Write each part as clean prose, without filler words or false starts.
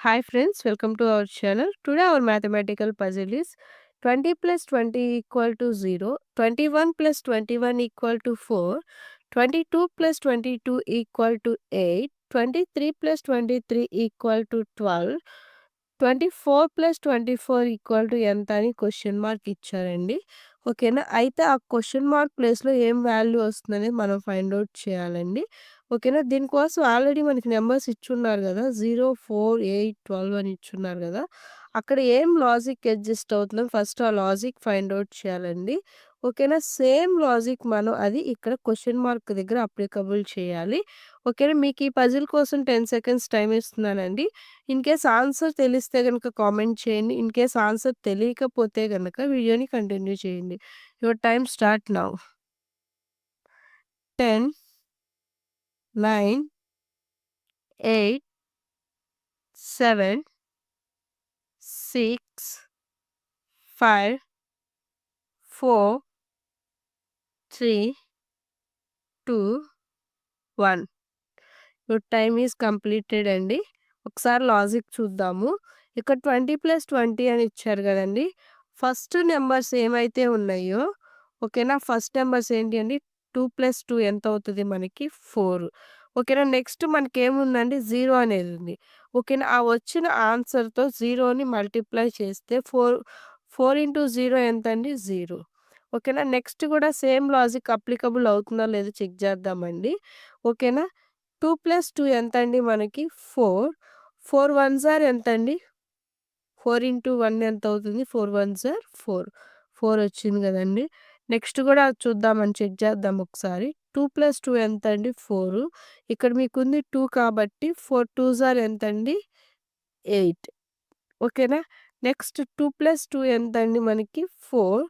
Hi friends, welcome to our channel. Today our mathematical puzzle is 20 plus 20 equal to 0, 21 plus 21 equal to 4, 22 plus 22 equal to 8, 23 plus 23 equal to 12, 24 + 24 equal to ఎంత అని question mark ఇచ్చారండి. ఓకేనా? అయితే ఆ question mark ప్లేస్‌లో ఏం value వస్తుందనేది మనం find out చేయాలండి. ఓకేనా? దీనికోసం ఆల్రెడీ మనకి నంబర్స్ ఇచ్చున్నారు గదా! 0, 4, 8, 12 అని ఇచ్చున్నారు గదా! అక్కడ ఏం లాజిక్ అడ్జస్ట్ అవుతుందో ఫస్ట్ ఆ లాజిక్ ఫైండ్ ఔట్ చేయాలండి. ఓకేనా? సేమ్ లాజిక్ మనం అది ఇక్కడ క్వెషన్ మార్క్ దగ్గర అప్లికబుల్ చేయాలి. ఓకేనా? మీకు ఈ పజిల్ కోసం 10 సెకండ్స్ టైమ్ ఇస్తున్నానండి. ఇన్‌కేస్ ఆన్సర్ తెలిస్తే గనుక కామెంట్ చేయండి. ఇన్‌కేస్ ఆన్సర్ తెలియకపోతే గనక వీడియోని కంటిన్యూ చేయండి. Your time start now. 10, 9, 8, 7, 6, 5, 4, 3, 2, 1. Your time is completed అండి. ఒకసారి లాజిక్ చూద్దాము. ఇక్కడ 20 + 20 అని ఇచ్చారు గదండీ! ఫస్ట్ నంబర్స్ ఏమైతే ఉన్నాయో ఓకేనా? ఫస్ట్ నంబర్స్ ఏంటి అండి 2 + 2 ఎంతవుతది మనకి 4. ఓకేనా? నెక్స్ట్ మనకేముందండి 0 అనేదుంది. ఓకేనా? ఆ వచ్చిన ఆన్సర్‌తో 0ని మల్టిప్లై చేస్తే 4 ఇంటూ 0 ఎంతండి 0. ఓకేనా? నెక్స్ట్ గూడా సేమ్ లాజిక్ అప్లికబుల్ అవుతుందో లేదో చెక్ చేద్దామండి. ఓకేనా? 2 + 2 ఎంతండి మనకి 4. 4 వన్స్ ఆర్ ఎంతండి? 4 ఇంటూ 1 ఎంతవుతుంది? 4 వన్స్ ఆర్ 4. 4 వచ్చింది గదండీ! నెక్స్ట్ గూడా చూద్దామని చెక్ చేద్దాం ఒకసారి. 2 + 2 ఎంతండి? 4. ఇక్కడ మీకుంది 2 కాబట్టి 4 టూస్ ఆర్ ఎంతండి? 8. ఓకేనా? నెక్స్ట్ 2 + 2 ఎంతండి మనకి 4.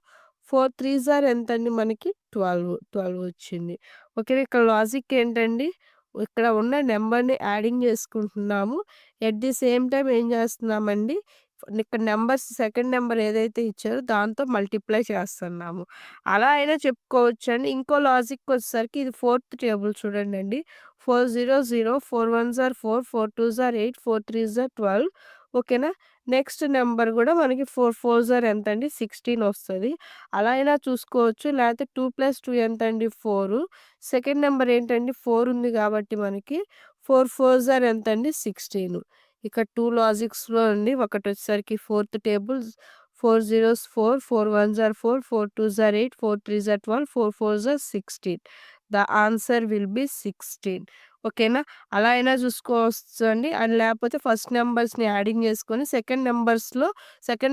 4 త్రీస్ ఆర్ ఎంతండి మనకి 12. 12 వచ్చింది. ఓకేనా? ఇక్కడ లాజిక్ ఏంటండి? ఇక్కడ ఉన్న నంబర్‌ని యాడింగ్ చేసుకుంటున్నాము. ఎట్ ది సేమ్ టైమ్ ఏం చేస్తున్నామండి? ఇక్కడ నంబర్స్ సెకండ్ నంబర్ ఏదైతే ఇచ్చారో దాంతో మల్టిప్లై చేస్తున్నాము. అలా అయినా చెప్పుకోవచ్చండి. ఇంకో లాజిక్‌కొచ్చేసరికి ఇది ఫోర్త్ టేబుల్ చూడండండి. 4 0 0, 4 ones are 4, 4 twos are 8, 4 threes are 12. ఓకేనా? నెక్స్ట్ నంబర్ గూడా మనకి 4 ఫోర్స్ ఆర్ ఎంతండి 16 వస్తది. అలా అయినా చూసుకోవచ్చు. లేతే 2 + 2 ఎంతండి 4. సెకండ్ నంబర్ ఏంటండి 4 ఉంది గాబట్టి మనకి 4 ఫోర్స్ ఆర్ ఎంతండి 16. ఇక్కడ 2 లాజిక్స్‌లో అండి ఒకటొచ్చేసరికి fourth table 4 zeros 4, 4 ones are 4, 4 twos are 8, 4 threes are 12, 4 fours are 16. The answer will be 16. ఓకేనా? అలా అయినా చూసుకోవచ్చండి. అది లేకపోతే ఫస్ట్ నంబర్స్‌ని యాడింగ్ చేసుకొని సెకండ్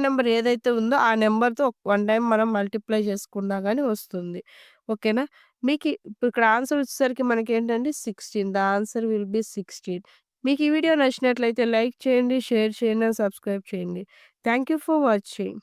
నంబర్ ఏదైతే ఉందో ఆ నంబర్‌తో వన్ టైమ్ మనం మల్టిప్లై చేసుకున్నా గాని వస్తుంది. ఓకేనా? ఇప్పుడు ఇక్కడ ఆన్సర్ వచ్చేసరికి మనకేంటండి 16. The answer will be 16. మీకు ఈ వీడియో నచ్చినట్లయితే లైక్ చేయండి, షేర్ చేయండి, అండ్ సబ్స్క్రైబ్ చేయండి. Thank you for watching.